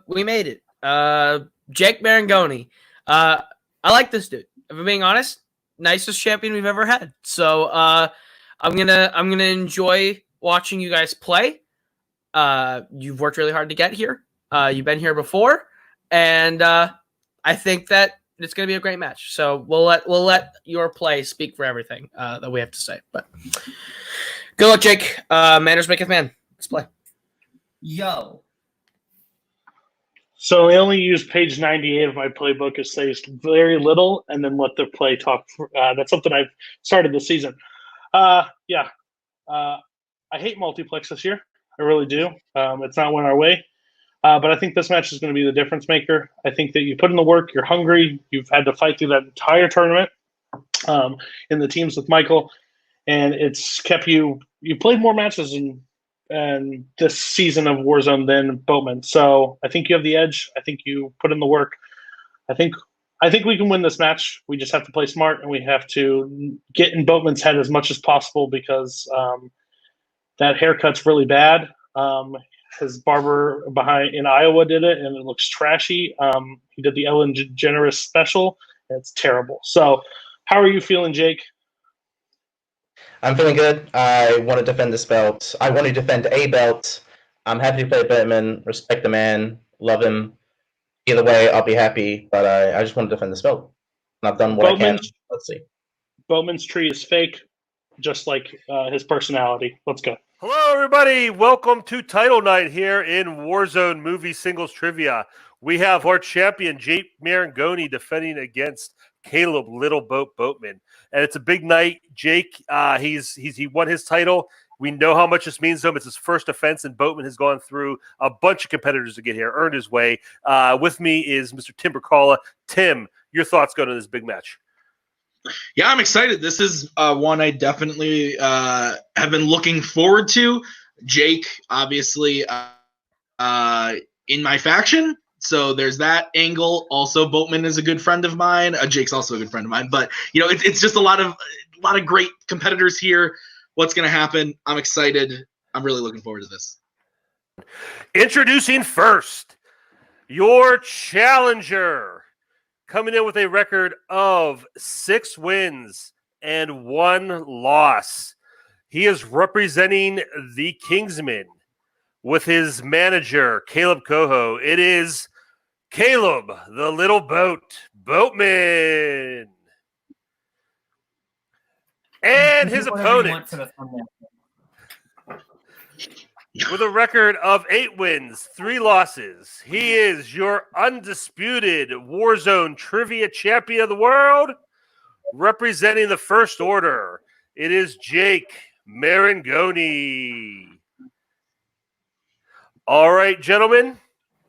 we made it. Jake Maringoni. I like this dude. If I'm being honest, nicest champion we've ever had. So I'm gonna enjoy watching you guys play. You've worked really hard to get here. You've been here before, and I think that it's gonna be a great match. So we'll let your play speak for everything that we have to say. But good luck, Jake. Manners maketh man. Let's play. Yo. So I only use page 98 of my playbook. It says very little and then let the play talk. That's something I've started this season. I hate multiplex this year. I really do. It's not went our way. But I think this match is going to be the difference maker. I think that you put in the work. You're hungry. You've had to fight through that entire tournament in the teams with Michael. And it's kept you – you played more matches and this season of Warzone than Boatman. So I think you have the edge. I think you put in the work. I think we can win this match. We just have to play smart, and we have to get in Boatman's head as much as possible because that haircut's really bad. His barber behind in Iowa did it, and it looks trashy. He did the Ellen DeGeneres special, and it's terrible. So how are you feeling, Jake? I'm feeling good. I want to defend this belt. I want to defend a belt. I'm happy to play Boatman. Respect the man. Love him. Either way, I'll be happy. But I just want to defend this belt. And I've done what I can. Let's see. Boatman's tree is fake, just like his personality. Let's go. Hello, everybody. Welcome to Title Night here in Warzone Movie Singles Trivia. We have our champion, Jake Maringoni, defending against Kaleb Little Boat Boatman. And it's a big night. Jake, he won his title. We know how much this means to him. It's his first defense, and Boatman has gone through a bunch of competitors to get here, earned his way. With me is Mr. Tim Brzakala. Tim, your thoughts going to this big match? Yeah, I'm excited. This is one I definitely have been looking forward to. Jake, obviously, in my faction. So there's that angle. Also, Boatman is a good friend of mine. Jake's also a good friend of mine. But it's just a lot of great competitors here. What's going to happen? I'm excited. I'm really looking forward to this. Introducing first, your challenger, coming in with a record of 6 wins and 1 loss. He is representing the Kingsmen with his manager, Kaleb Koho. It is Kaleb, the Little Boatman. And his opponent, with a record of 8 wins, 3 losses. He is your undisputed Warzone Trivia Champion of the World, representing the First Order. It is Jake Maringoni. All right, gentlemen,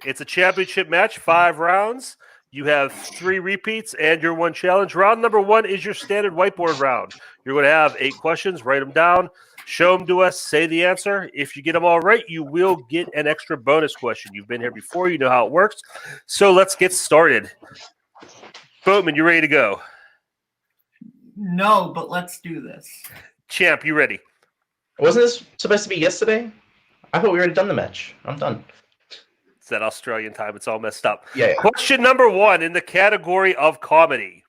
it's a championship match, 5 rounds. You have 3 repeats and your 1 challenge. Round number 1 is your standard whiteboard round. You're going to have 8 questions, write them down, show them to us, say the answer. If you get them all right, you will get an extra bonus question. You've been here before, you know how it works. So let's get started. Boatman, you ready to go? No, but let's do this. Champ, you ready? Wasn't this supposed to be yesterday? I thought we already done the match. I'm done. It's that Australian time. It's all messed up. Yeah. Question number 1 in the category of comedy.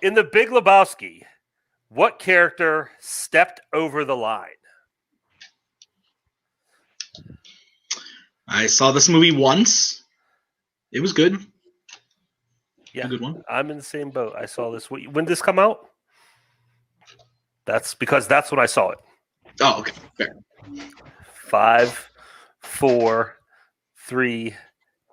In The Big Lebowski, what character stepped over the line? I saw this movie once. It was good. Yeah, a good one. I'm in the same boat. I saw this. When did this come out? That's because that's when I saw it. Oh, okay. Fair. 5, 4, 3,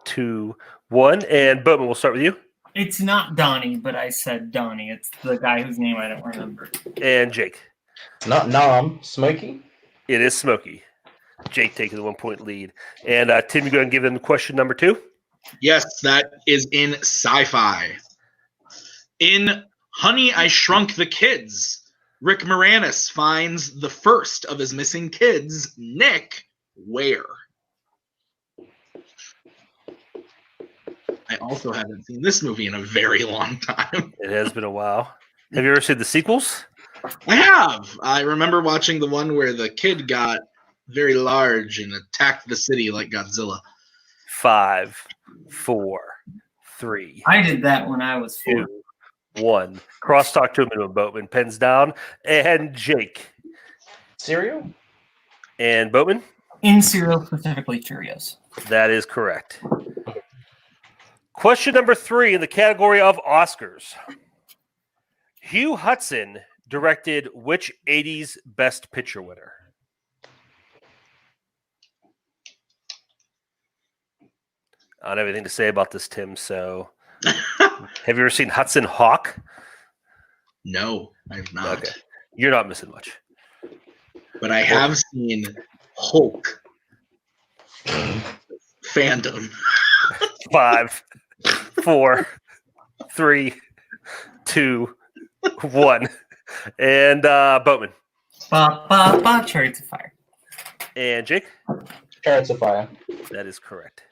2, 1. And Boatman, we'll start with you. It's not Donnie, but I said Donnie. It's the guy whose name I don't remember. And Jake. Not Nom, Smokey. It is Smokey. Jake taking the 1-point lead. And Tim, you go ahead and give them question number 2. Yes, that is in sci-fi. In Honey, I Shrunk the Kids, Rick Moranis finds the first of his missing kids, Nick, where? I also haven't seen this movie in a very long time. It has been a while. Have you ever seen the sequels? I have. I remember watching the one where the kid got very large and attacked the city like Godzilla. 5, 4, 3, I did that when I was 4. 2, 1. Crosstalk to a minimum, Boatman. Pens down. And Jake. Cereal? And Boatman? In cereal, specifically Cheerios. That is correct. Question number 3 in the category of Oscars. Hugh Hudson directed which 80s Best Picture winner? I don't have anything to say about this, Tim, so have you ever seen Hudson Hawk? No, I've not. Okay. You're not missing much. But I have seen Hulk. Fandom. 5, 4, 3, 2, 1. And Boatman. Ba, ba, ba, Chariots of Fire. And Jake? Chariots of Fire. That is correct.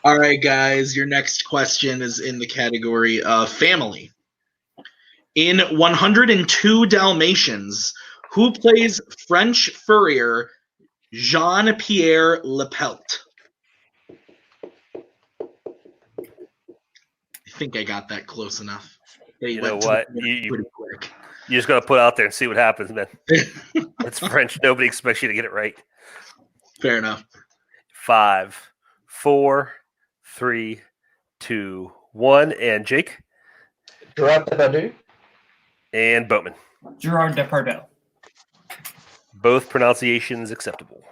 All right, guys, your next question is in the category of family. In 102 Dalmatians, who plays French furrier Jean-Pierre Lepelt? I think I got that close enough. They You know went to what? the You pretty quick. just got to put it out there and see what happens, man. It's French. Nobody expects you to get it right. Fair enough. 5, 4, 3, 2, 1. And Jake? Gerard Depardieu? And Boatman. Gerard Depardieu. Both pronunciations acceptable.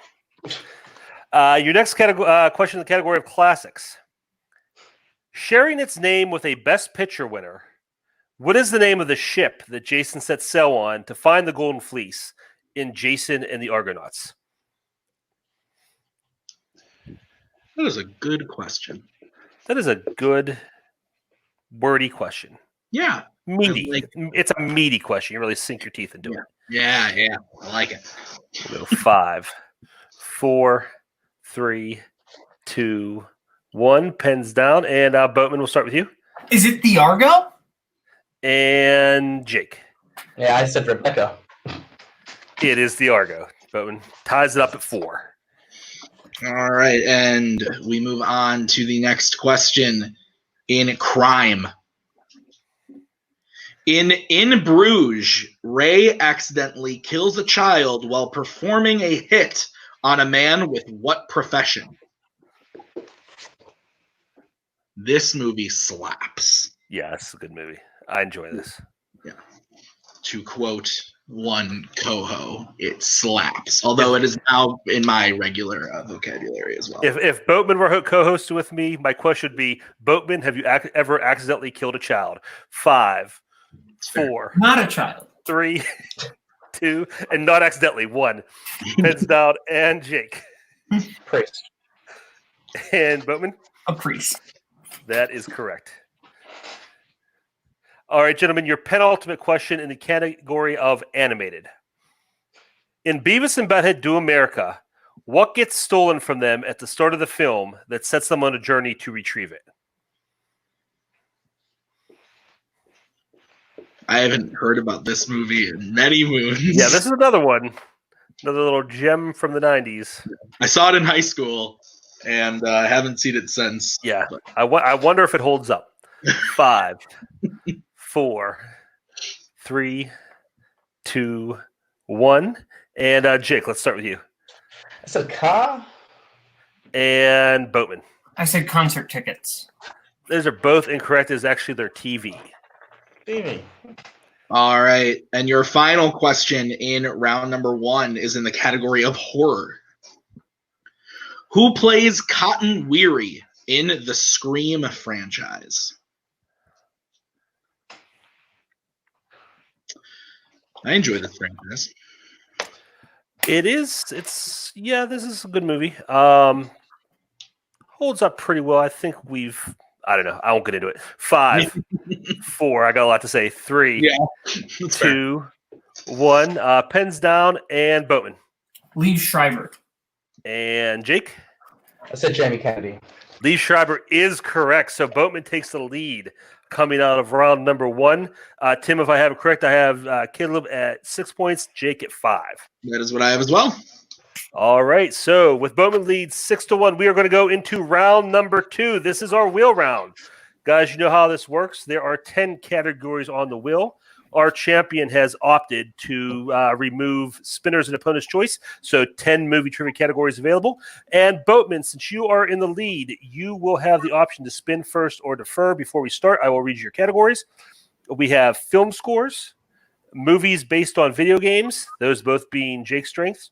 Your next question in the category of classics. Sharing its name with a Best Picture winner, what is the name of the ship that Jason sets sail on to find the Golden Fleece in Jason and the Argonauts? That is a good question. That is a good, wordy question. Yeah. Meaty. Like- It's a meaty question. You really sink your teeth into it. Yeah. I like it. We'll go 5, 4, 3, 2, 1. Pens down. And Boatman, we'll start with you. Is it the Argo? And Jake. Yeah, I said Rebecca. It is the Argo. Boatman ties it up at 4. All right, and we move on to the next question in crime. In Bruges, Ray accidentally kills a child while performing a hit on a man with what profession? This movie slaps. Yeah, it's a good movie. I enjoy this. To quote one Koho, it slaps. Although it is now in my regular vocabulary as well. If Boatman were co-host with me, my question would be, Boatman, have you ever accidentally killed a child? 5, 4, Not a child. 3, 2, and not accidentally 1. Pens down. And Jake. Priest. And Boatman? A priest. That is correct. All right, gentlemen, your penultimate question in the category of animated. In Beavis and Butthead Do America, what gets stolen from them at the start of the film that sets them on a journey to retrieve it? I haven't heard about this movie in many moons. Yeah, this is another one. Another little gem from the 90s. I saw it in high school, and I haven't seen it since. Yeah, I wonder if it holds up. 5, 4, 3, 2, 1. And Jake, let's start with you. I said car? And Boatman. I said concert tickets. Those are both incorrect. It's actually their TV. Stevie. All right. And your final question in round number 1 is in the category of horror. Who plays Cotton Weary in the Scream franchise? I enjoy this franchise. This is a good movie. Holds up pretty well. I think I don't know. I won't get into it. 5, 4. I got a lot to say. 3, Yeah, 2, 1. Pens down. And Boatman. Lee Schreiber. And Jake. I said Jamie Kennedy. Lee Schreiber is correct. So Boatman takes the lead coming out of round number 1. Tim, if I have it correct, I have Caleb at 6 points, Jake at 5. That is what I have as well. All right, so with Boatman leads 6-1, we are going to go into round number 2. This is our wheel round. Guys, you know how this works. There are 10 categories on the wheel. Our champion has opted to remove spinners and opponent's choice, so 10 movie trivia categories available. And Boatman, since you are in the lead, you will have the option to spin first or defer. Before we start, I will read you your categories. We have film scores, movies based on video games, those both being Jake's strengths,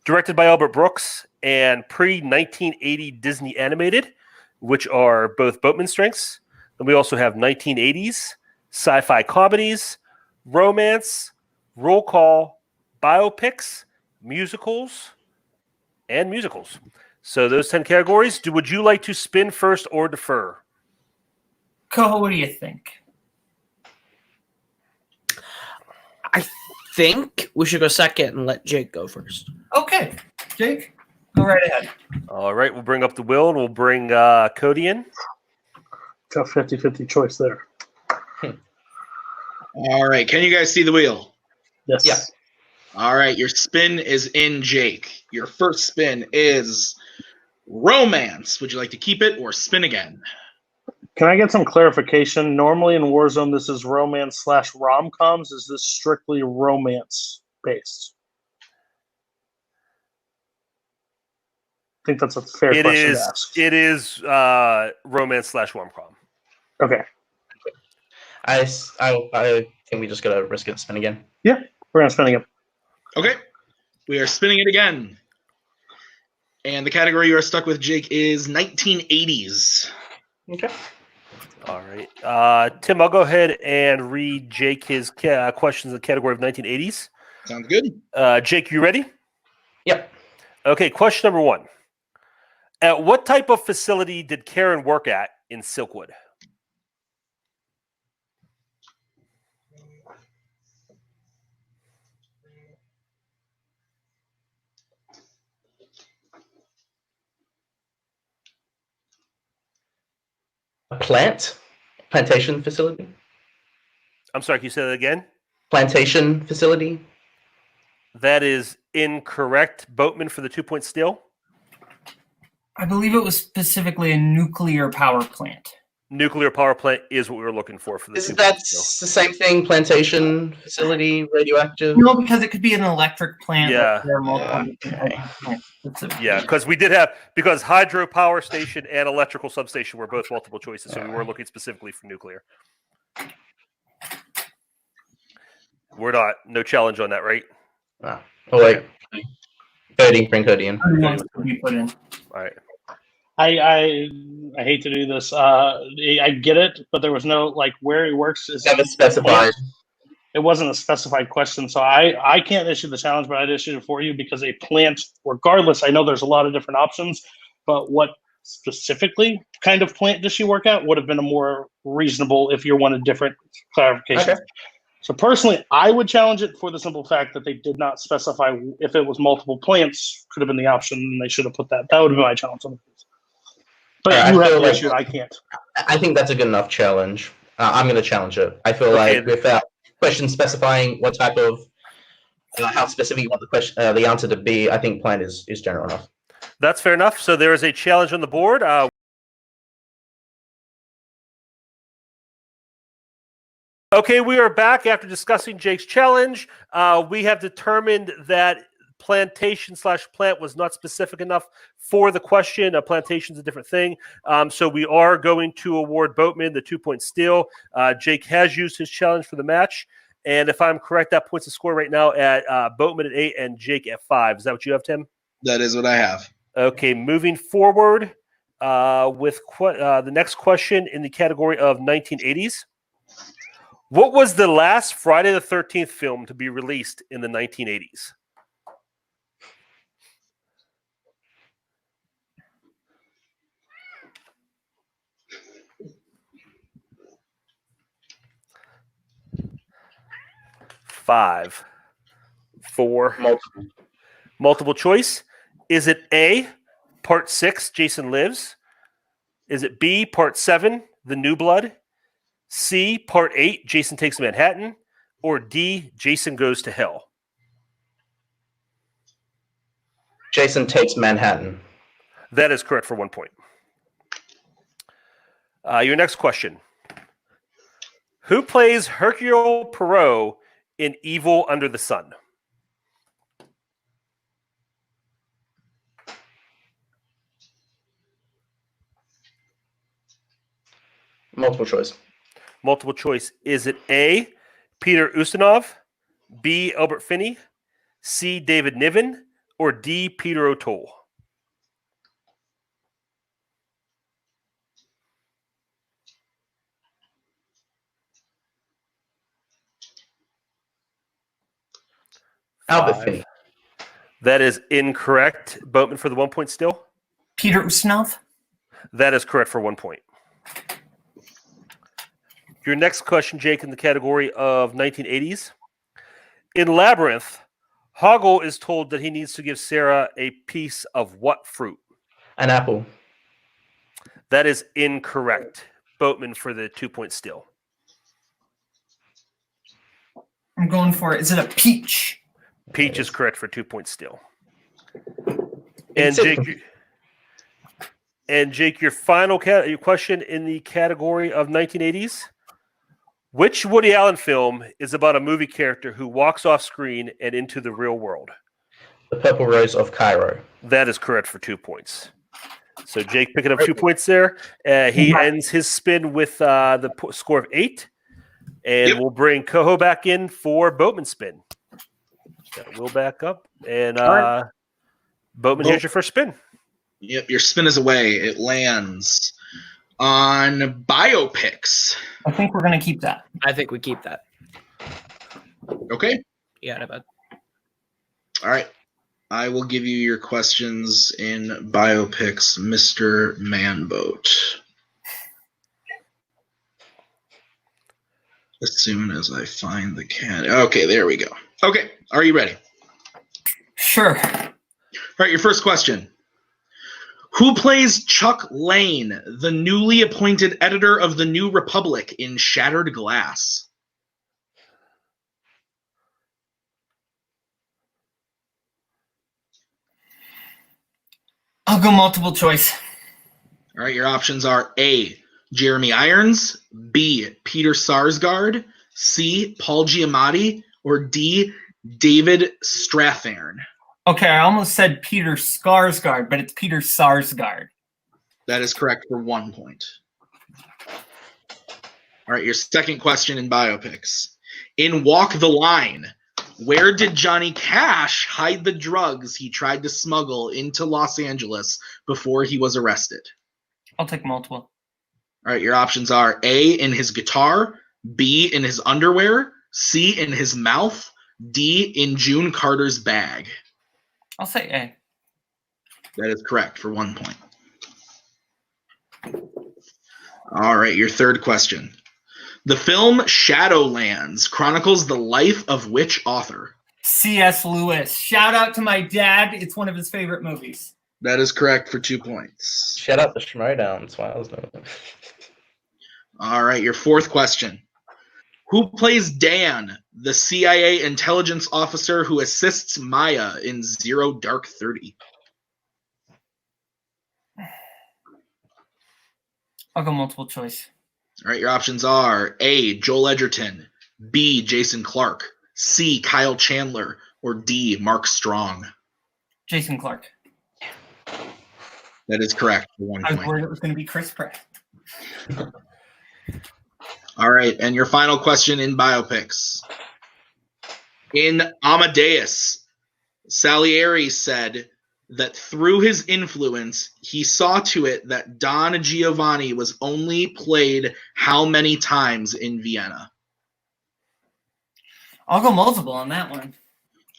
directed by Albert Brooks, and pre-1980 Disney animated, which are both Boatman's strengths. And we also have 1980s, sci-fi comedies, romance, roll call, biopics, musicals, and musicals. So those 10 categories. Would you like to spin first or defer? Koho, what do you think? I think we should go second and let Jake go first. Okay, Jake, go right ahead. All right, we'll bring up the wheel and we'll bring Cody in. Tough 50-50 choice there. All right. Can you guys see the wheel? Yes. Yeah. All right. Your spin is in, Jake. Your first spin is romance. Would you like to keep it or spin again? Can I get some clarification? Normally in Warzone, this is romance/rom-coms. Is this strictly romance-based? I think that's a fair question to ask. It is romance/rom-com. Okay. I think we just gotta risk it, spin again. Yeah, we're gonna spin again. Okay. We are spinning it again. And the category you are stuck with, Jake, is 1980s. Okay. All right. Tim, I'll go ahead and read Jake his questions in the category of 1980s. Sounds good. Jake, you ready? Yep. Okay, question number 1. At what type of facility did Karen work at in Silkwood? A plantation facility? I'm sorry, can you say that again? Plantation facility? That is incorrect. Boatman for the 2-point steal. I believe it was specifically a nuclear power plant. Nuclear power plant is what we were looking for the Isn't 2-point that steal. the same thing? Plantation facility, radioactive? No, because it could be an electric plant. Yeah. There are multiple Yeah, because we did have hydropower station and electrical substation were both multiple choices, so we were looking specifically for nuclear. We're not no challenge on that, right? Oh wait. Cody, bring Cody in. wants to be put in. All right. I hate to do this. I get it, but there was no where he works is Haven't specified. It wasn't a specified question, so I can't issue the challenge, but I'd issue it for you because a plant, regardless, I know there's a lot of different options, but what specifically kind of plant does she work at would have been a more reasonable if you wanted different clarifications. Okay. So personally, I would challenge it for the simple fact that they did not specify if it was multiple plants, could have been the option, and they should have put that. That would have been my challenge on it. But you have the issue, I can't. I think that's a good enough challenge. I'm going to challenge it. I feel like without questions specifying what type of, how specific you want the question, the answer to be, I think plant is general enough. That's fair enough. So there is a challenge on the board. Okay, we are back after discussing Jake's challenge. We have determined that plantation/plant was not specific enough for the question. A plantation is a different thing. So we are going to award Boatman the 2-point steal. Jake has used his challenge for the match. And if I'm correct, that points the score right now at Boatman at 8 and Jake at 5. Is that what you have, Tim? That is what I have. Okay, moving forward with the next question in the category of 1980s. What was the last Friday the 13th film to be released in the 1980s? Five, four, multiple choice. Is it A, Part 6, Jason Lives? Is it B, Part 7, The New Blood? C, Part 8, Jason Takes Manhattan? Or D, Jason Goes to Hell? Jason takes Manhattan. That is correct for 1 point. Your next question. Who plays Hercule Poirot in Evil Under the Sun? Multiple choice. Multiple choice. Is it A, Peter Ustinov, B, Albert Finney, C, David Niven, or D, Peter O'Toole? Albert 5. Finney. That is incorrect. Boatman for the 1 point still? Peter Ustinov? That is correct for 1 point. Your next question, Jake, in the category of 1980s. In Labyrinth, Hoggle is told that he needs to give Sarah a piece of what fruit? An apple. That is incorrect. Boatman for the 2 point still. I'm going for it. Is it a peach? Peach is correct for 2 points still. And Jake, your final your question in the category of 1980s. Which Woody Allen film is about a movie character who walks off screen and into the real world? The Purple Rose of Cairo. That is correct for 2 points. So Jake picking up 2 points there. He ends his spin with the score of 8. And we'll bring Koho back in for Boatman's spin. Got Will back up. And Boatman, here's your first spin. Yep, your spin is away. It lands on biopics. I think we're going to keep that. I think we keep that. Okay. Yeah, but All right. I will give you your questions in biopics, Mr. Manboat. As soon as I find the cat. Okay, there we go. Okay, are you ready? Sure. All right, your first question. Who plays Chuck Lane, the newly appointed editor of the New Republic in Shattered Glass? I'll go multiple choice. All right, your options are A, Jeremy Irons, B, Peter Sarsgaard, C, Paul Giamatti, or D, David Strathairn. Okay, I almost said Peter Skarsgård, but it's Peter Sarsgaard. That is correct for 1 point. All right, your second question in biopics. In Walk the Line, where did Johnny Cash hide the drugs he tried to smuggle into Los Angeles before he was arrested? I'll take multiple. All right, your options are A, in his guitar, B, in his underwear, C, in his mouth, D, in June Carter's bag. I'll say A. That is correct for 1 point. All right, your third question. The film Shadowlands chronicles the life of which author? C.S. Lewis. Shout out to my dad. It's one of his favorite movies. That is correct for 2 points. Shout out to Schmoedown. That's why I was doing it. All right, your fourth question. Who plays Dan, the CIA intelligence officer who assists Maya in Zero Dark 30? I'll go multiple choice. All right, your options are A, Joel Edgerton, B, Jason Clarke, C, Kyle Chandler, or D, Mark Strong. Jason Clarke. That is correct for 1 I was point. worried it was going to be Chris Pratt. All right, and your final question in biopics. In Amadeus, Salieri said that through his influence, he saw to it that Don Giovanni was only played how many times in Vienna? I'll go multiple on that one.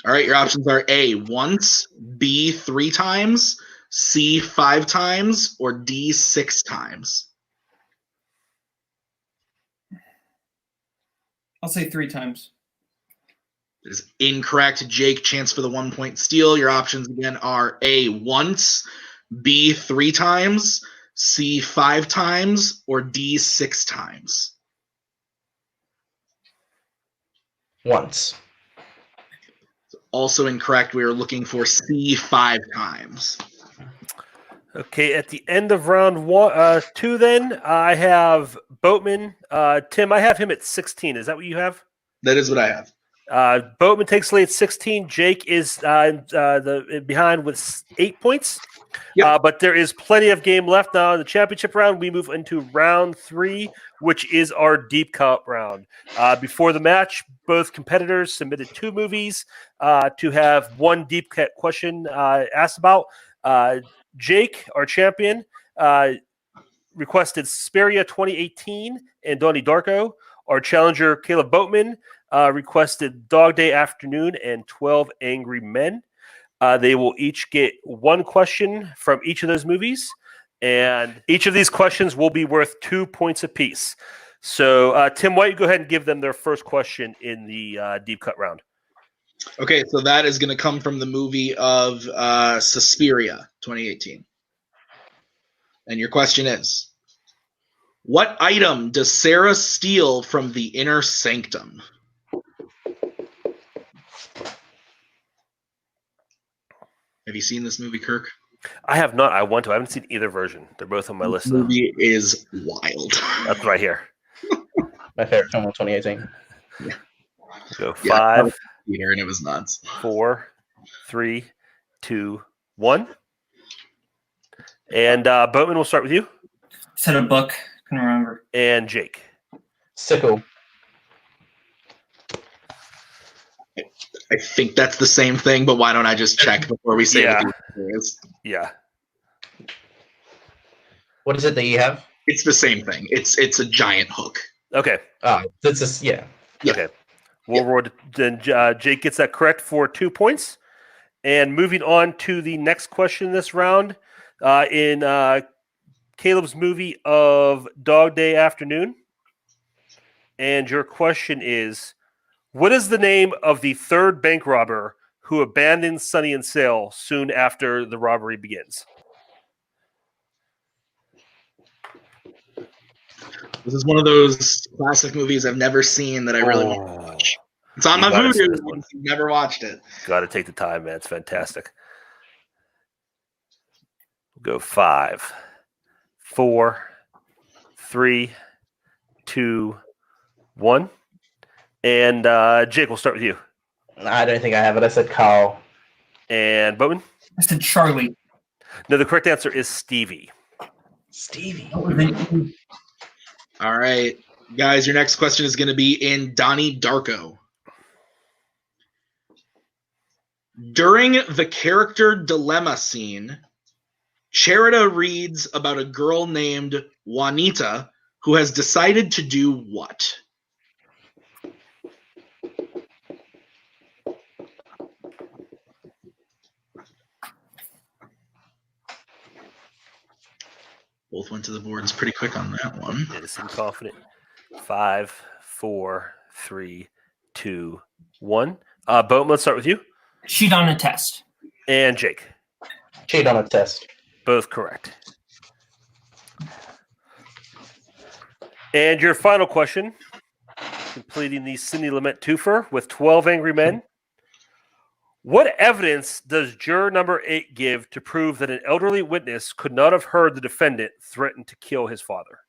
All right, your options are A, once, B, 3 times, C, 5 times, or D, 6 times. I'll say 3 times. That is incorrect. Jake, chance for the 1 point steal. Your options again are A, once, B, 3 times, C, 5 times, or D, 6 times. Once. Also incorrect. We were looking for C 5 times. Okay, at the end of round 2, then I have Boatman. Tim, I have him at 16. Is that what you have? That is what I have. Boatman takes the lead at 16. Jake is behind with 8 points. Yep. But there is plenty of game left now in the championship round. We move into round 3, which is our deep cut round. Before the match, both competitors submitted 2 movies to have one deep cut question asked about. Jake, our champion, requested Suspiria 2018 and Donnie Darko. Our challenger, Kaleb Boatman, requested Dog Day Afternoon and 12 Angry Men. They will each get one question from each of those movies, and each of these questions will be worth 2 points apiece. So, Tim, why don't you go ahead and give them their first question in the deep cut round? Okay, so that is going to come from the movie of Suspiria 2018. And your question is, what item does Sarah steal from the inner sanctum? Have you seen this movie, Kirk? I have not. I want to. I haven't seen either version. They're both on my list. This movie is wild. That's right here. My favorite film of 2018. Go 5, Peter, and it was nuts. 4, 3, 2, 1. And Boatman, we'll start with you. Said a book. Couldn't remember. And Jake. Sickle. I think that's the same thing, but why don't I just check before we say what the answer is? Yeah. What is it that you have? It's the same thing. It's a giant hook. Okay. That's just, yeah. Yeah. Okay. Then Jake gets that correct for 2 points. And moving on to the next question in this round, in Caleb's movie of Dog Day Afternoon. And your question is, what is the name of the third bank robber who abandons Sonny and Sale soon after the robbery begins? This is one of those classic movies I've never seen that I really want to watch. It's on my Voodoo. Never watched it. Got to take the time, man. It's fantastic. We'll go 5, 4, 3, 2, 1. And Jake, we'll start with you. I don't think I have it. I said Carl. And Boatman? I said Charlie. No, the correct answer is Stevie. Stevie. All right, guys, your next question is going to be in Donnie Darko. During the character dilemma scene, Cherita reads about a girl named Juanita who has decided to do what? Both went to the boards pretty quick on that one. It seemed confident. 5, 4, 3, 2, 1. Boatman, let's start with you. Cheat on a test. And Jake. Cheat on a test. Both correct. And your final question, completing the Cindy Lament twofer with 12 Angry Men. What evidence does juror number 8 give to prove that an elderly witness could not have heard the defendant threaten to kill his father?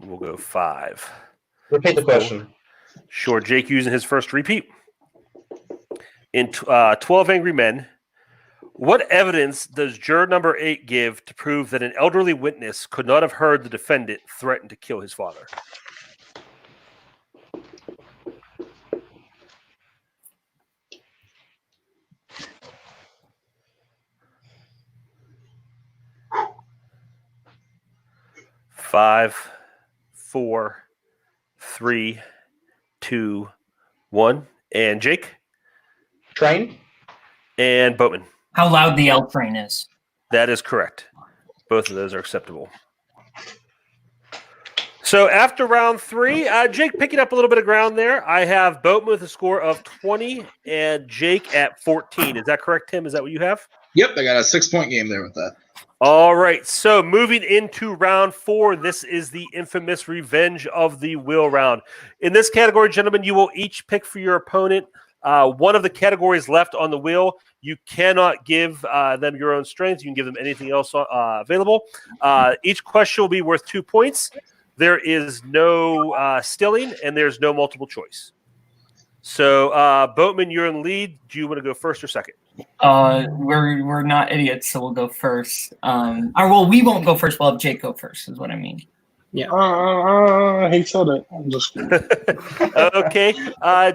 We'll go 5. Repeat the question. Sure, Jake using his first repeat. In 12 Angry Men, what evidence does juror number 8 give to prove that an elderly witness could not have heard the defendant threaten to kill his father? Five, 4, 3, 2, 1. And Jake? Train? And Boatman. How loud the L train is. That is correct. Both of those are acceptable. So after round 3, Jake picking up a little bit of ground there. I have Boatman with a score of 20 and Jake at 14. Is that correct, Tim? Is that what you have? Yep, I got a 6-point game there with that. All right, so moving into round 4, this is the infamous Revenge of the Will round. In this category, gentlemen, you will each pick for your opponent one of the categories left on the wheel. You cannot give them your own strength. You can give them anything else available. Each question will be worth 2 points. There is no stilling, and there's no multiple choice. So, Boatman, you're in the lead. Do you want to go first or second? We're not idiots, so we'll go first. We won't go first. We'll have Jake go first. Is what I mean. He said it. I'm just Okay,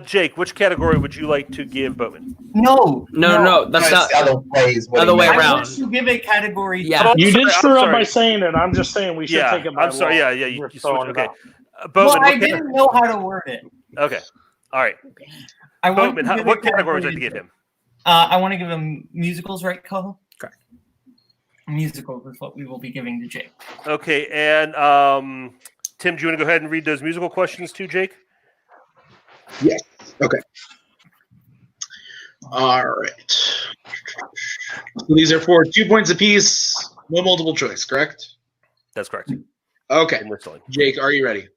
Jake, which category would you like to give Boatman? No. That's not other way I around. want to give a category. Yeah. you did I'm screw up sorry. by saying it. I'm just saying we should take it by I'm sorry. law. Yeah. You We're switched. throwing it Okay, out. Boatman. Well, I didn't know how to word it. Okay, all right. I want Boatman, to give what a category would you category like to give him? I want to give him musicals, right, Koho? Correct. Musicals is what we will be giving to Jake. Okay, and Tim, do you want to go ahead and read those musical questions too, Jake? Yes. Okay. All right. So these are for 2 points apiece, no multiple choice, correct? That's correct. Okay. And whistling. Jake, are you ready?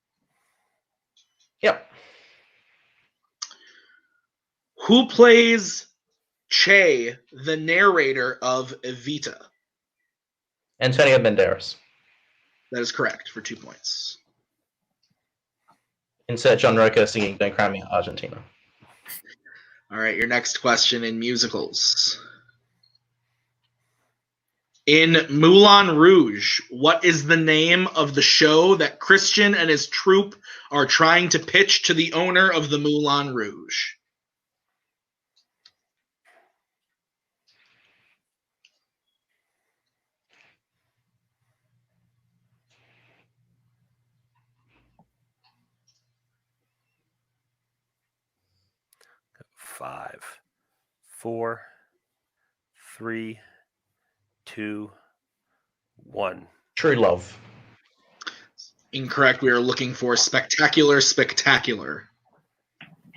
Yep. Who plays Che, the narrator of Evita? Antonio Banderas. That is correct for 2 points. Insert John Roca singing Don't Cry Me Argentina. All right, your next question in musicals. In Moulin Rouge, what is the name of the show that Christian and his troupe are trying to pitch to the owner of the Moulin Rouge? Five, 4, 3, 2, 1. True Love. Incorrect. We are looking for Spectacular Spectacular.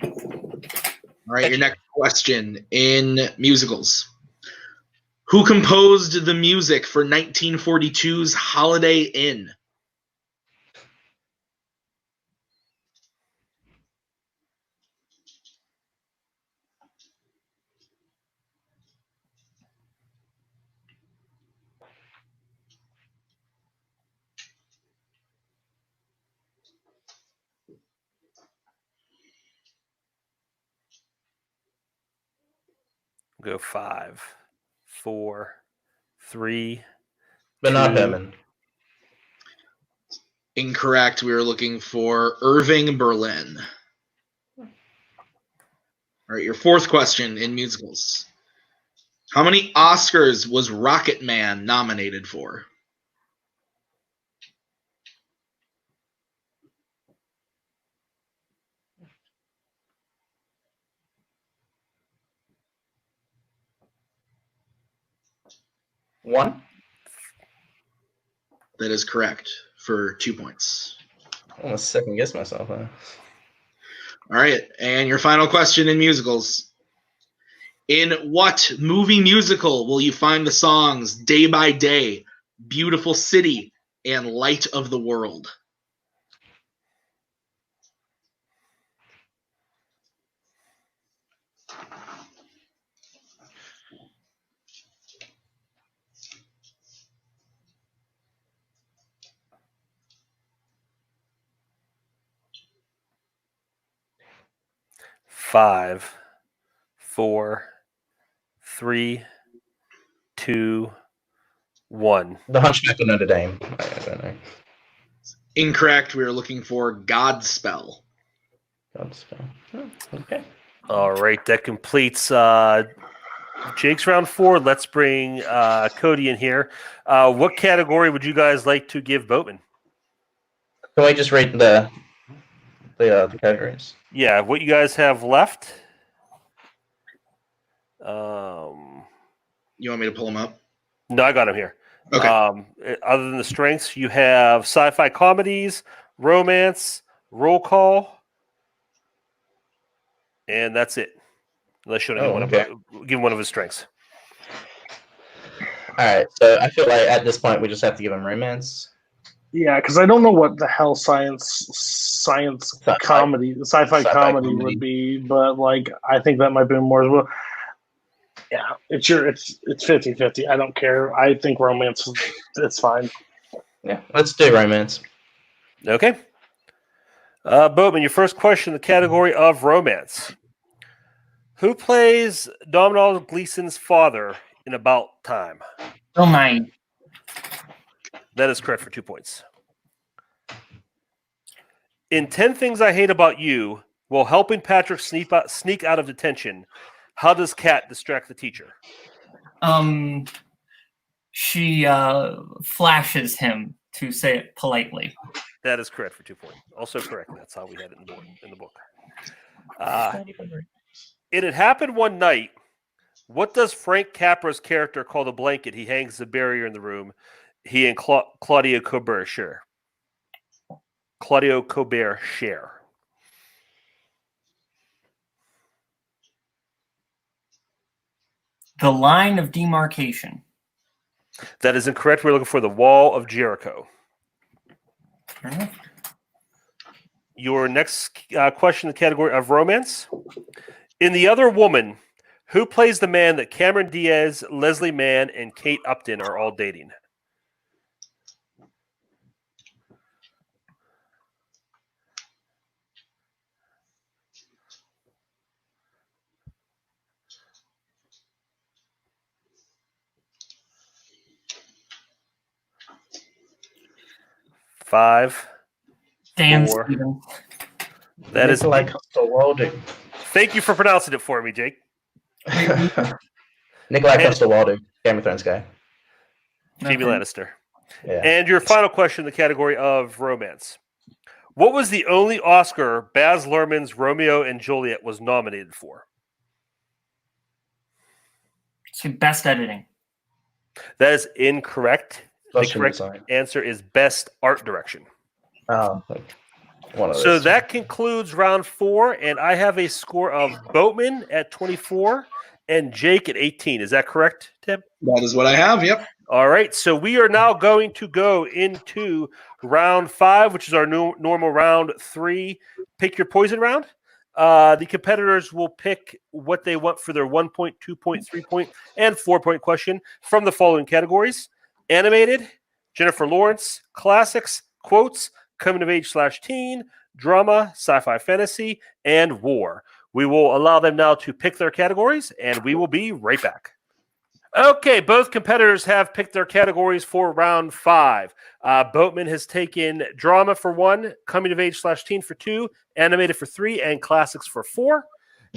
All right, your next question in musicals. Who composed the music for 1942's Holiday Inn? Go 5, 4, 3. Bernard 2. Herrmann. Incorrect. We are looking for Irving Berlin. All right, your fourth question in musicals. How many Oscars was Rocket Man nominated for? One. That is correct for 2 points. I almost second guess myself. Huh? All right, and your final question in musicals. In what movie musical will you find the songs Day by Day, Beautiful City, and Light of the World? Five, 4, 3, 2, 1. The Hunchback of Notre Dame. I don't know. Incorrect. We are looking for Godspell. Godspell. Oh, okay. All right, that completes Jake's round 4. Let's bring Cody in here. What category would you guys like to give Boatman? Can I just read the categories? Yeah, what you guys have left. You want me to pull them up? No, I got him here. Okay. Other than the strengths, you have sci-fi comedies, romance, roll call, and that's it. Unless you want to give him one of his strengths. All right, so I feel like at this point we just have to give him romance. Yeah, because I don't know what the hell sci-fi comedy would be, but like I think that might be more as well. Yeah, it's 50-50. I don't care. I think romance it's fine. Yeah, let's do romance. Okay. Boatman, your first question in the category of romance. Who plays Domhnall Gleeson's father in About Time? Bill Nye. That is correct for 2 points. In 10 Things I Hate About You, while helping Patrick sneak out of detention, how does Kat distract the teacher? She flashes him, to say it politely. That is correct for 2 points. Also correct. That's how we had it in the book. It had happened one night. What does Frank Capra's character call the blanket he hangs the barrier in the room? He and Claudio Colbert share. Claudio Colbert share. The line of demarcation. That is incorrect. We're looking for the Wall of Jericho. Your next question in the category of romance. In The Other Woman, who plays the man that Cameron Diaz, Leslie Mann, and Kate Upton are all dating? Five. Dan Four. Stevens. That is like Costa-Waldau. Thank you for pronouncing it for me, Jake. Nikolai Costa-Waldau, Game of Thrones guy. Phoebe Lannister. Yeah. And your final question in the category of romance. What was the only Oscar Baz Luhrmann's Romeo and Juliet was nominated for? So best editing. That is incorrect. The Costume correct design. answer is best art direction. Oh, one of So those. that concludes round 4, and I have a score of Boatman at 24 and Jake at 18. Is that correct, Tim? That is what I have. Yep. All right, so we are now going to go into round 5, which is our normal round 3. Pick your poison round. The competitors will pick what they want for their 1 point, 2 point, 3 point, and 4 point question from the following categories: animated, Jennifer Lawrence, classics, quotes, coming of age / teen, drama, sci-fi fantasy, and war. We will allow them now to pick their categories, and we will be right back. Okay, both competitors have picked their categories for round 5. Boatman has taken drama for 1, coming of age / teen for 2, animated for 3, and classics for 4.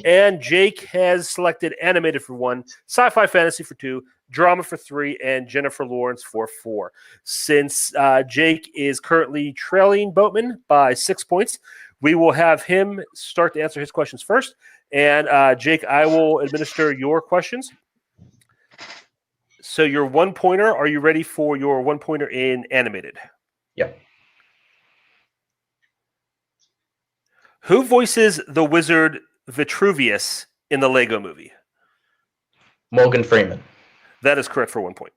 And Jake has selected animated for 1, sci-fi fantasy for 2, drama for 3, and Jennifer Lawrence for 4. Since Jake is currently trailing Boatman by 6 points, we will have him start to answer his questions first. And Jake, I will administer your questions. So your 1 pointer, are you ready for your 1 pointer in animated? Yep. Who voices the wizard Vitruvius in the Lego movie? Morgan Freeman. That is correct for 1 point.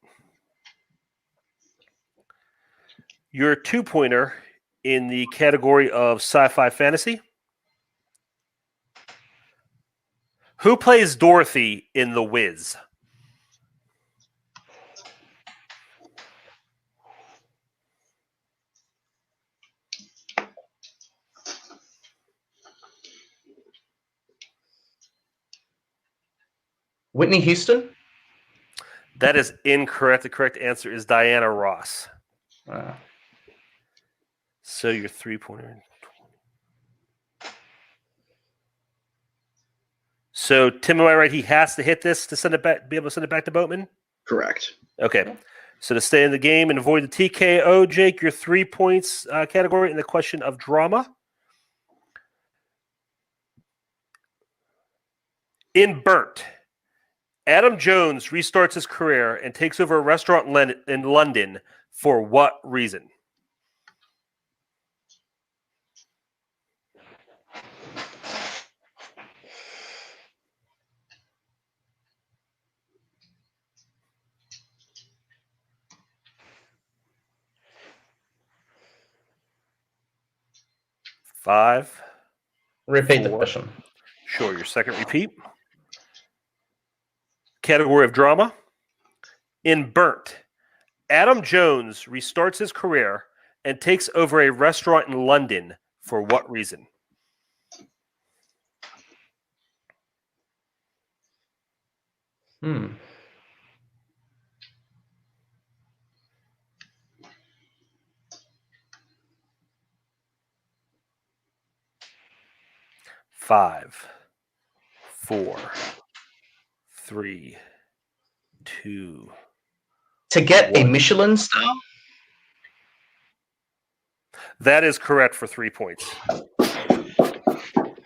Your 2 pointer in the category of sci-fi fantasy. Who plays Dorothy in The Wiz? Whitney Houston? That is incorrect. The correct answer is Diana Ross. So your 3 pointer. So Tim, am I right? He has to hit this to send it back, be able to send it back to Boatman? Correct. Okay. So to stay in the game and avoid the TKO, Jake, your 3 points category in the question of drama. In Burnt, Adam Jones restarts his career and takes over a restaurant in London for what reason? 5. Repeat the 4. question. Sure, your second repeat. Category of drama. In Burnt, Adam Jones restarts his career and takes over a restaurant in London. For what reason? Hmm. Five, 4, 3, 2. To get a 1. Michelin star? That is correct for 3 points.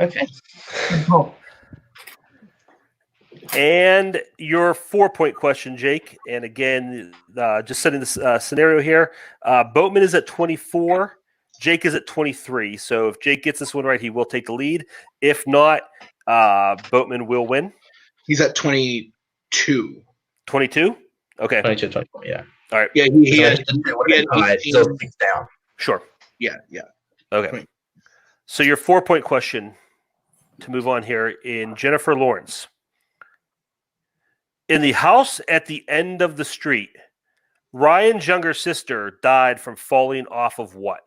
Okay. Oh, And your 4-point question, Jake. And again, just setting this scenario here. Boatman is at 24. Jake is at 23. So if Jake gets this one right, he will take the lead. If not, Boatman will win. He's at 22. 22? Okay. 22, 24, yeah. All right. Yeah, he had 18. So 6 down. Sure. Yeah. Okay. 20. So your 4-point question to move on here in Jennifer Lawrence. In the house at the end of the street, Ryan's younger sister died from falling off of what?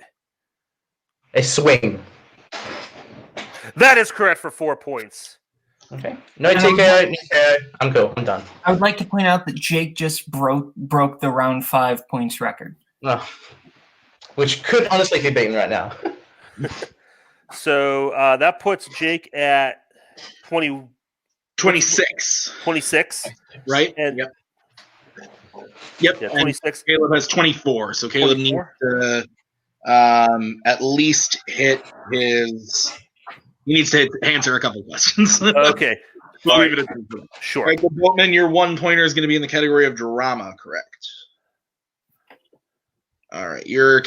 A swing. That is correct for 4 points. Okay. No TKO, I'm cool. I'm done. I would like to point out that Jake just broke the round 5 points record. Oh. Which could honestly be beaten right now. So that puts Jake at 26. 26. Right? And Yep. Yeah, And 26. Caleb has 24. So Caleb 24? needs to at least hit his. He needs to answer a couple questions. Okay. We'll All leave right. it at that. All Sure. right, well, Boatman, your 1-pointer is going to be in the category of drama, correct? All right, your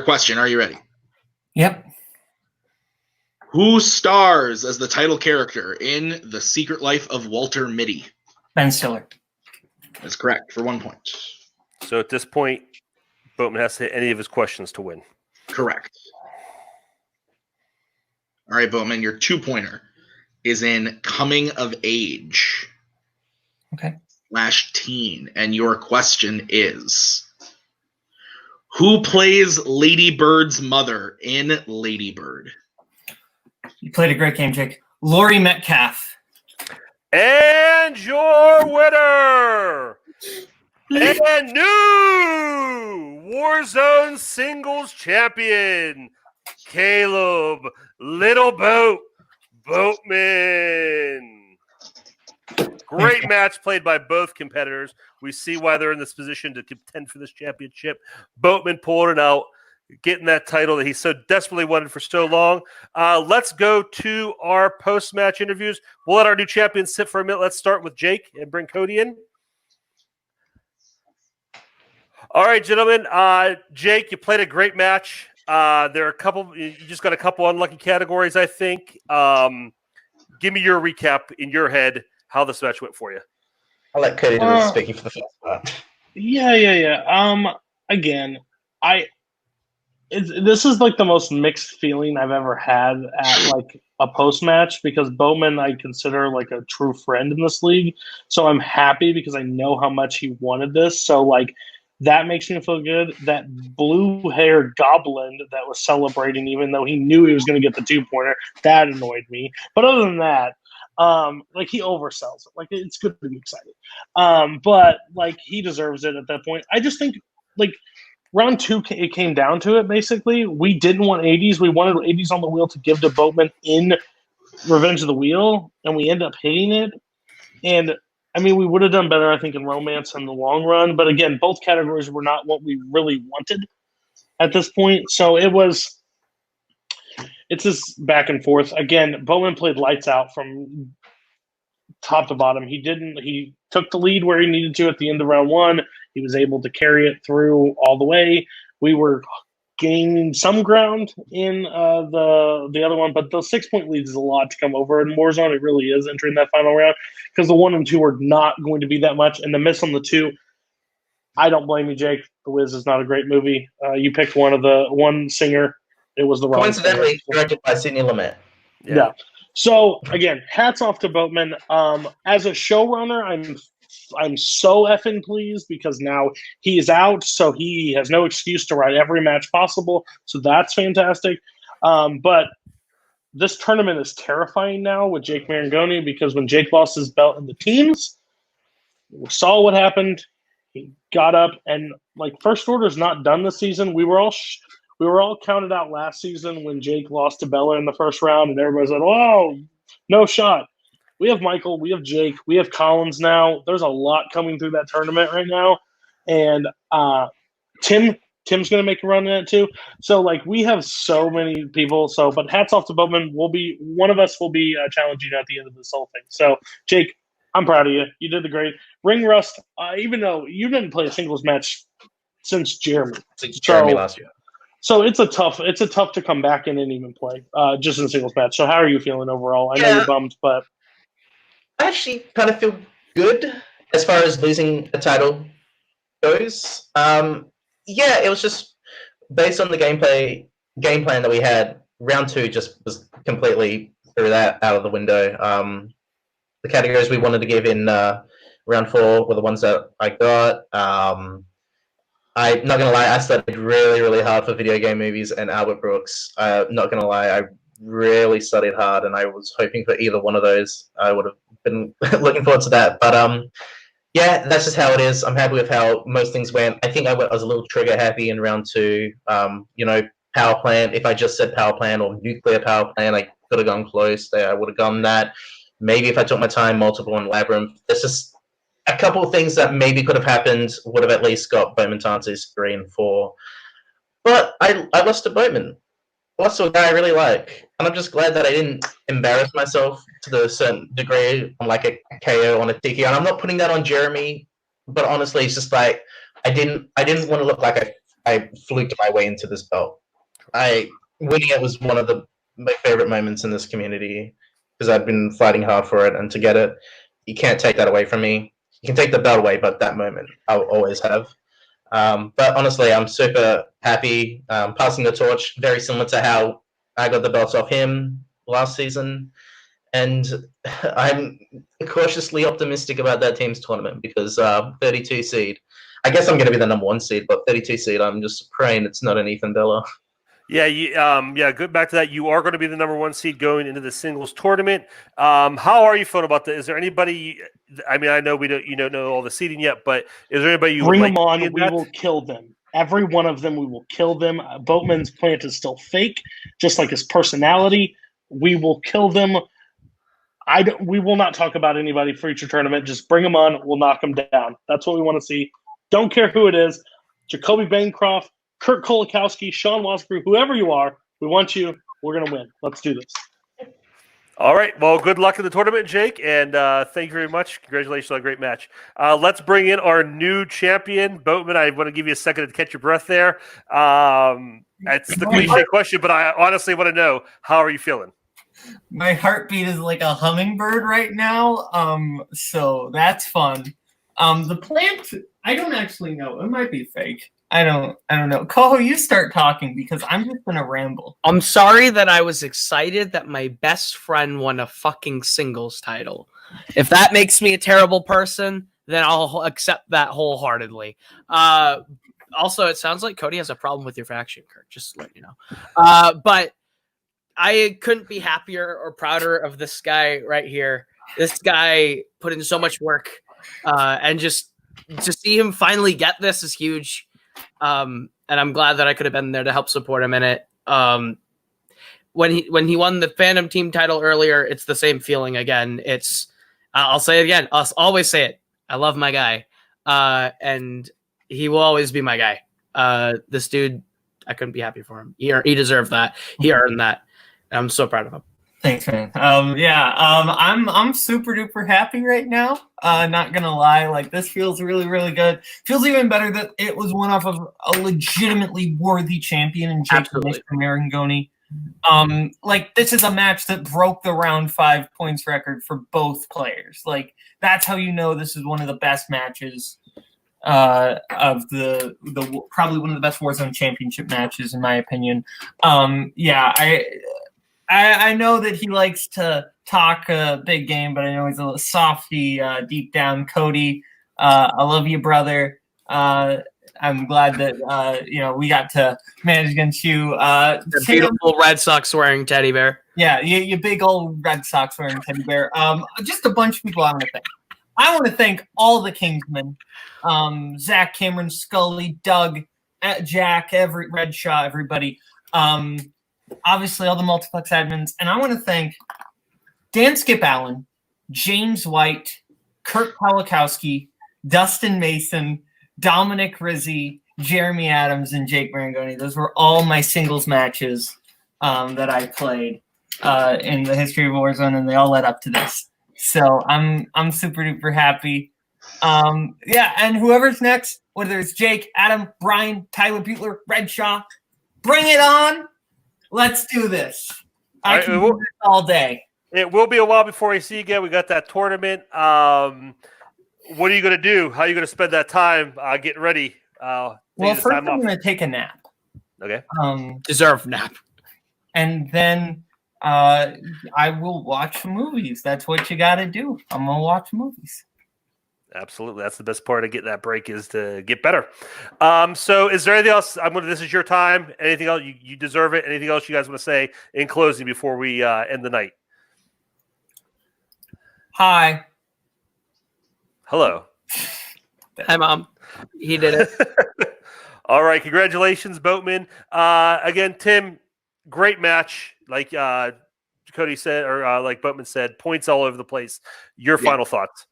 question. Are you ready? Yep. Who stars as the title character in The Secret Life of Walter Mitty? Ben Stiller. That's correct for 1 point. So at this point, Boatman has to hit any of his questions to win. Correct. All right, Boatman, your 2-pointer is in Coming of Age Okay. / teen, and your question is: who plays Lady Bird's mother in Lady Bird? You played a great game, Jake. Laurie Metcalf. And your winner and new Warzone singles champion, Kaleb Little Boatman. Great match played by both competitors. We see why they're in this position to contend for this championship. Boatman pulled it out, getting that title that he so desperately wanted for so long. Let's go to our post-match interviews. We'll let our new champions sit for a minute. Let's start with Jake and bring Cody in. All right, gentlemen. Jake, you played a great match. There are a couple. You just got a couple unlucky categories, I think. Give me your recap in your head how this match went for you. I'll let Cody do the speaking for the first part. Yeah. Again, this is like the most mixed feeling I've ever had at like a post match, because Boatman I consider like a true friend in this league. So I'm happy because I know how much he wanted this. So like that makes me feel good. That blue-haired goblin that was celebrating, even though he knew he was going to get the 2-pointer, that annoyed me. But other than that, like he oversells it. Like it's good to be excited. But like he deserves it at that point. I just think like round 2, it came down to it. Basically, we didn't want 80s. We wanted 80s on the wheel to give to Boatman in Revenge of the Wheel, and we ended up hitting it. And I mean, we would have done better, I think, in romance in the long run. But again, both categories were not what we really wanted at this point. So it's just back and forth. Again, Boatman played lights out from top to bottom. He took the lead where he needed to at the end of round 1. He was able to carry it through all the way. We were gaining some ground in the other one, but the 6-point lead is a lot to come over in Warzone. It really is entering that final round, because the 1 and 2 are not going to be that much, and the miss on the 2, I don't blame you, Jake. The Wiz is not a great movie. You picked one singer It was the wrong. Coincidentally, directed by Sidney Lumet. Yeah. So again, hats off to Boatman. As a showrunner, I'm so effing pleased because now he is out, so he has no excuse to write every match possible. So that's fantastic. But this tournament is terrifying now with Jake Maringoni because when Jake lost his belt in the teams, we saw what happened. He got up and like First Order is not done this season. We were all counted out last season when Jake lost to Bella in the first round, and everybody said, "Oh, no shot." We have Michael, we have Jake, we have Collins now. There's a lot coming through that tournament right now, and Tim's going to make a run in it too. So like we have so many people. So, but hats off to Boatman. One of us will be challenging at the end of this whole thing. So, Jake, I'm proud of you. You did the great. Ring rust, even though you didn't play a singles match since Jeremy. Since Jeremy last year. So it's a tough to come back in and even play just in a singles match. So how are you feeling overall? I know you're bummed, but I actually kind of feel good as far as losing a title goes. Yeah, it was just based on the game plan that we had. Round 2 just was completely threw that out of the window. The categories we wanted to give in round 4 were the ones that I got. I'm not gonna lie, I studied really, really hard for video game movies and Albert Brooks. Not gonna lie, I really studied hard, and I was hoping for either one of those. I would have been looking forward to that, but yeah, that's just how it is. I'm happy with how most things went. I think I was a little trigger happy in round 2. Power plant. If I just said power plant or nuclear power plant, I could have gone close there. I would have gone that. Maybe if I took my time, multiple and labyrinth. There's just a couple of things that maybe could have happened, would have at least got Boatman Tansi's 3 and 4. But I lost to Boatman. Lost to a guy I really like. And I'm just glad that I didn't embarrass myself to the certain degree on like a KO on a TKO. And I'm not putting that on Jeremy, but honestly, it's just like I didn't want to look like I fluked my way into this belt. Winning it was one of my favorite moments in this community because I've been fighting hard for it, and to get it, you can't take that away from me. You can take the belt away, but that moment I'll always have. But honestly, I'm super happy passing the torch, very similar to how I got the belts off him last season. And I'm cautiously optimistic about that team's tournament because 32 seed, I guess I'm going to be the number 1 seed, but 32 seed, I'm just praying it's not an Ethan Bella. Yeah, good back to that. You are going to be the number 1 seed going into the singles tournament. How are you feeling about that? Is there anybody? I mean, I know you don't know all the seeding yet, but is there anybody you bring would them like on? We will kill them. Every one of them, we will kill them. Boatman's plant is still fake, just like his personality. We will kill them. We will not talk about anybody for each tournament. Just bring them on. We'll knock them down. That's what we want to see. Don't care who it is. Jacoby Bancroft, Kirk Kowalkowski, Sean Wasbrew, whoever you are, we want you. We're going to win. Let's do this. All right. Well, good luck in the tournament, Jake, and thank you very much. Congratulations on a great match. Let's bring in our new champion, Boatman. I want to give you a second to catch your breath there. It's the cliche question, but I honestly want to know, how are you feeling? My heartbeat is like a hummingbird right now, so that's fun. The plant, I don't actually know. It might be fake. I don't know. Koho, you start talking because I'm just gonna ramble. I'm sorry that I was excited that my best friend won a fucking singles title. If that makes me a terrible person, then I'll accept that wholeheartedly. Also, it sounds like Cody has a problem with your faction, Kirk, just to let you know. But I couldn't be happier or prouder of this guy right here. This guy put in so much work, and just to see him finally get this is huge. And I'm glad that I could have been there to help support him in it. When he won the Fandom team title earlier, it's the same feeling again. I'll say it again. I'll always say it. I love my guy, and he will always be my guy. This dude, I couldn't be happy for him. He deserved that. He earned that. And I'm so proud of him. Thanks, man. I'm super duper happy right now. Not gonna lie, like this feels really, really good. Feels even better that it was one off of a legitimately worthy champion in Jake Marangoni. Like this is a match that broke the round 5 points record for both players. Like that's how you know this is one of the best matches of the probably one of the best Warzone championship matches in my opinion. I know that he likes to talk a big game, but I know he's a little softy deep down. Cody, I love you, brother. I'm glad that we got to manage against you. The beautiful Red Sox wearing teddy bear. Yeah, you big old Red Sox wearing teddy bear. Just a bunch of people I want to thank. I want to thank all the Kingsmen. Zach, Cameron, Scully, Doug, Jack, Red Shaw, everybody. Obviously, all the Multiplex admins. And I want to thank Dan Skip Allen, James White, Kirk Kowalkowski, Dustin Mason, Dominic Rizzi, Jeremy Adams, and Jake Maringoni. Those were all my singles matches that I played in the history of Warzone, and they all led up to this. So I'm super duper happy. And whoever's next, whether it's Jake, Adam, Brian, Tyler Butler, Red Shaw, bring it on. Let's do this. I can do this all day. It will be a while before we see you again. We got that tournament. What are you going to do? How are you going to spend that time getting ready? Well, first I'm going to take a nap. Okay. Deserve nap. And then I will watch movies. That's what you got to do. I'm going to watch movies. Absolutely. That's the best part of getting that break is to get better. So is there anything else? This is your time. Anything else? You deserve it. Anything else you guys want to say in closing before we end the night? Hi. Hello. Hi, Mom. He did it. All right. Congratulations, Boatman. Again, Tim, great match. Like Cody said, or like Boatman said, points all over the place. Your final thoughts.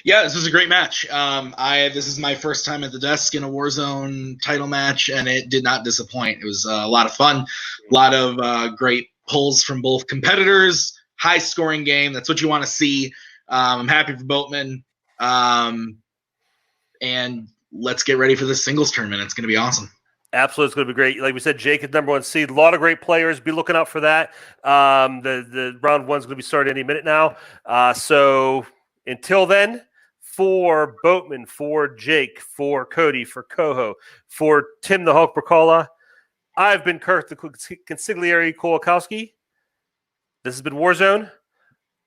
Yeah, this was a great match. This is my first time at the desk in a Warzone title match, and it did not disappoint. It was a lot of fun, a lot of great pulls from both competitors, high-scoring game. That's what you want to see. I'm happy for Boatman, and let's get ready for this singles tournament. It's going to be awesome. Absolutely, it's going to be great. Like we said, Jake is #1 seed. A lot of great players. Be looking out for that. The round one's going to be starting any minute now. So until then, for Boatman, for Jake, for Cody, for Koho, for Tim the Hulk Brzakala, I've been Kirk the Consigliere Kowalkowski. This has been Warzone.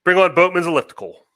Bring on Boatman's elliptical.